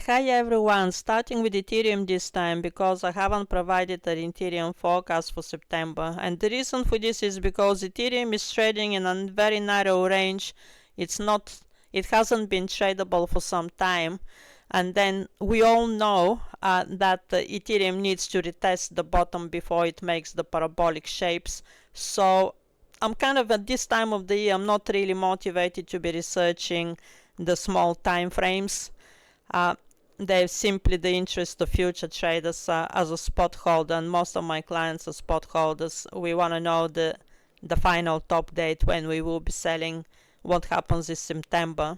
Hi everyone, starting with Ethereum this time because I haven't provided an Ethereum forecast for September, and the reason for this is because Ethereum is trading in a very narrow range. It hasn't been tradable for some time, and then we all know that Ethereum needs to retest the bottom before it makes the parabolic shapes. So I'm kind of, at this time of the year, I'm not really motivated to be researching the small time frames. They're simply the interest of future traders. As a spot holder, and most of my clients are spot holders, we want to know the final top date when we will be selling. What happens in September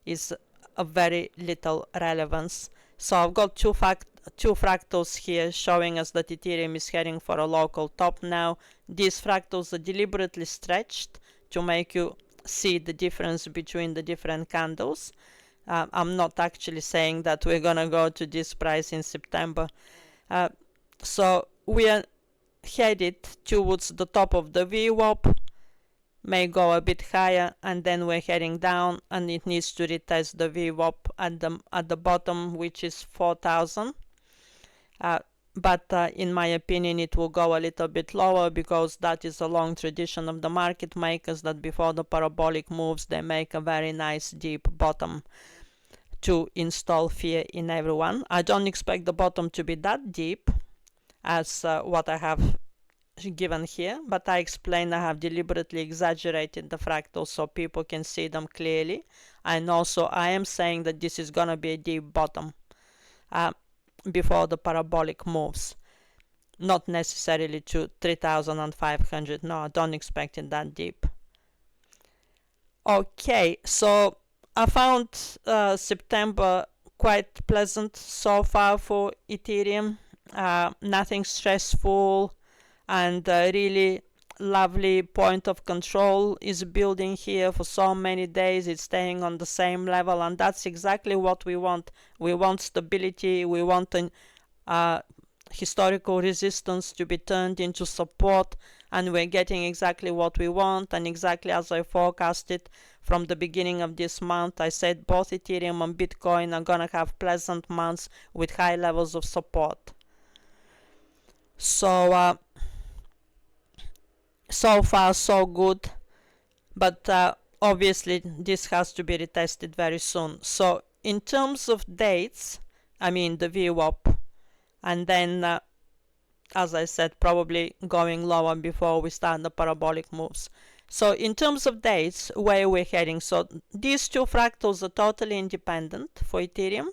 is of very little relevance. So I've got two fractals here showing us that Ethereum is heading for a local top now. These fractals are deliberately stretched to make you see the difference between the different candles. I'm not actually saying that we're gonna go to this price in September. So we are headed towards the top of the VWAP, may go a bit higher, and then we're heading down, and it needs to retest the VWAP at the bottom, which is 4,000. But in my opinion, it will go a little bit lower because that is a long tradition of the market makers, that before the parabolic moves, they make a very nice deep bottom to install fear in everyone. I don't expect the bottom to be that deep as what I have given here, but I explain I have deliberately exaggerated the fractals so people can see them clearly, and also I am saying that this is gonna be a deep bottom before the parabolic moves, not necessarily to 3,500. No, I don't expect it that deep. Okay, so I found September quite pleasant so far for Ethereum. Nothing stressful, and really lovely point of control is building here for so many days. It's staying on the same level, and that's exactly what we want. We want stability. We want an historical resistance to be turned into support, and we're getting exactly what we want, and exactly as I forecasted from the beginning of this month. I said both Ethereum and Bitcoin are gonna have pleasant months with high levels of support. So so far so good, but obviously this has to be retested very soon. So in terms of dates, I mean the VWAP, and then as I said, probably going lower before we start the parabolic moves. So in terms of dates, where we're heading, so these two fractals are totally independent for Ethereum.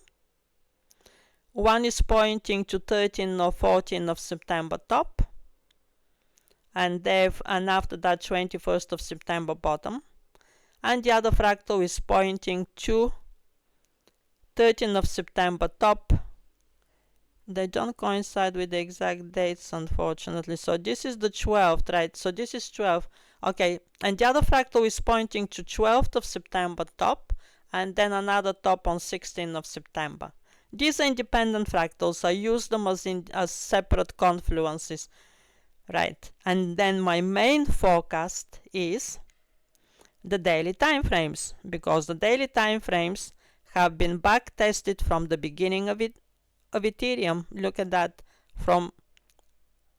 One is pointing to 13 or 14 of September top, and after that 21st of September bottom, and the other fractal is pointing to 13 of September top. They don't coincide with the exact dates, unfortunately. So this is the 12th, right? So this is 12. Okay, and the other fractal is pointing to 12th of September top, and then another top on 16th of September. These are independent fractals. I use them as separate confluences, right? And then my main forecast is the daily time frames, because the daily time frames have been back tested from the beginning of Ethereum. Look at that, from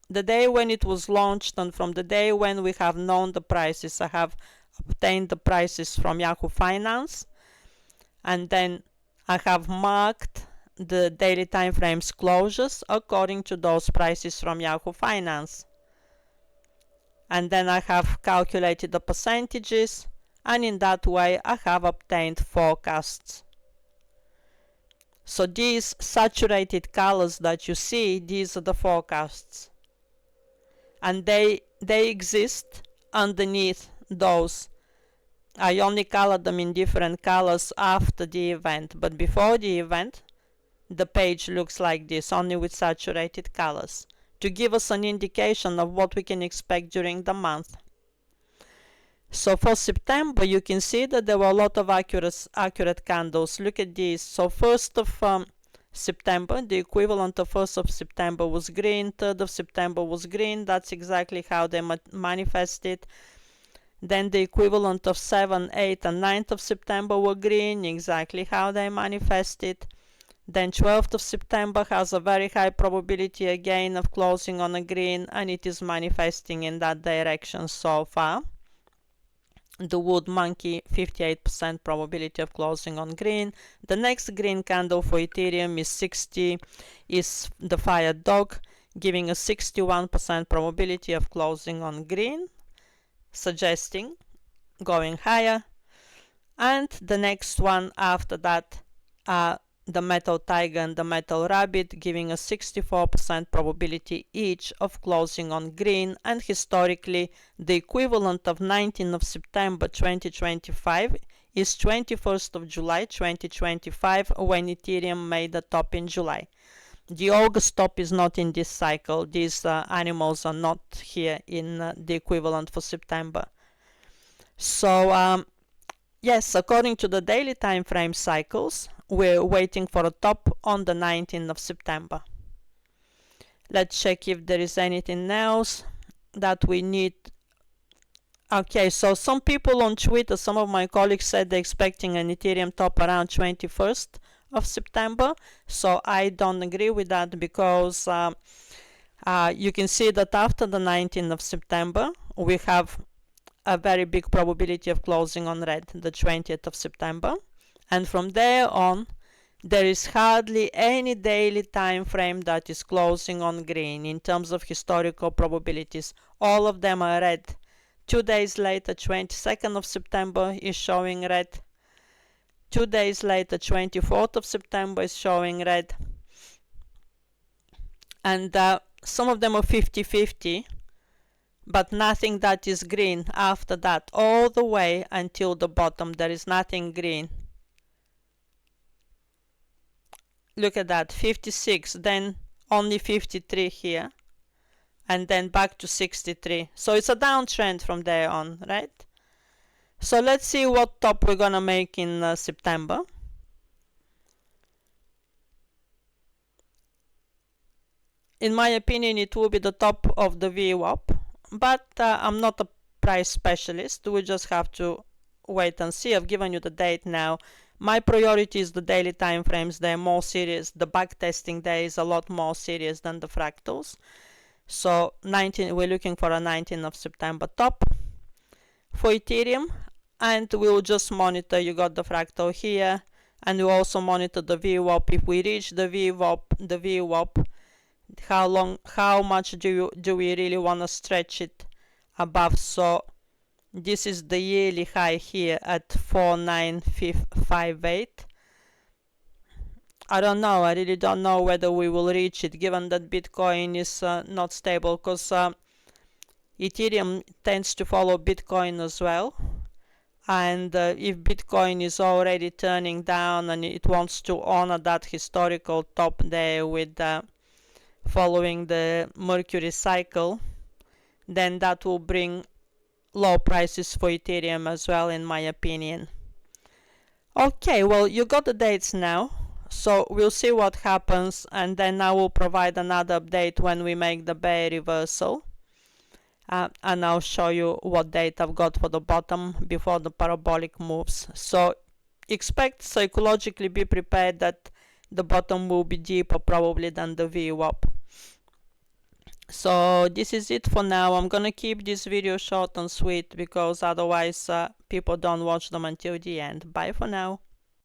the day when it was launched and from the day when we have known the prices. I have obtained the prices from Yahoo Finance, and then I have marked the daily time frames closures according to those prices from Yahoo Finance, and then I have calculated the percentages, and in that way I have obtained forecasts. So these saturated colors that you see, these are the forecasts, and they exist underneath those. I only colored them in different colors after the event, but before the event the page looks like this, only with saturated colors, to give us an indication of what we can expect during the month. So for September, you can see that there were a lot of accurate candles. Look at these. So 1st of September, the equivalent of 1st of September was green, 3rd of September was green. That's exactly how they manifested. Then the equivalent of 7, 8 and 9th of September were green, exactly how they manifested. Then 12th of September has a very high probability again of closing on a green, and it is manifesting in that direction so far. The wood monkey, 58% probability of closing on green. The next green candle for Ethereum is 60, is the fire dog, giving a 61% probability of closing on green, suggesting going higher. And the next one after that are the metal tiger and the metal rabbit, giving a 64% probability each of closing on green, and historically the equivalent of 19th of September 2025 is 21st of July 2025, when Ethereum made a top in July. The August top is not in this cycle. These animals are not here in the equivalent for September. So yes, according to the daily time frame cycles, we're waiting for a top on the 19th of September. Let's check if there is anything else that we need. Okay, so some people on Twitter, some of my colleagues said they're expecting an Ethereum top around 21st of September. So I don't agree with that, because you can see that after the 19th of September, we have a very big probability of closing on red, the 20th of September. And from there on, there is hardly any daily time frame that is closing on green in terms of historical probabilities. All of them are red. 2 days later, 22nd of September is showing red. 2 days later, 24th of September is showing red. And some of them are 50-50, but nothing that is green after that. All the way until the bottom, there is nothing green. Look at that, 56, then only 53 here, and then back to 63. So it's a downtrend from there on, right? So let's see what top we're gonna make in September. In my opinion, it will be the top of the VWAP, but I'm not a price specialist. We just have to wait and see. I've given you the date now. My priority is the daily time frames. They're more serious. The backtesting there is a lot more serious than the fractals. So we're looking for a 19th of September top for Ethereum, and we'll just monitor. You got the fractal here, and we also monitor the VWAP. If we reach the VWAP, how much do we really want to stretch it above? So this is the yearly high here at 49558. I don't know. I really don't know whether we will reach it, given that Bitcoin is not stable, because Ethereum tends to follow Bitcoin as well. And if Bitcoin is already turning down and it wants to honor that historical top there with following the Mercury cycle, then that will bring low prices for Ethereum as well, in my opinion. Okay, well, you got the dates now, so we'll see what happens, and then I will provide another update when we make the bear reversal, and I'll show you what date I've got for the bottom before the parabolic moves. So expect, psychologically be prepared that the bottom will be deeper probably than the VWAP. So this is it for now. I'm gonna keep this video short and sweet, because otherwise people don't watch them until the end. Bye for now.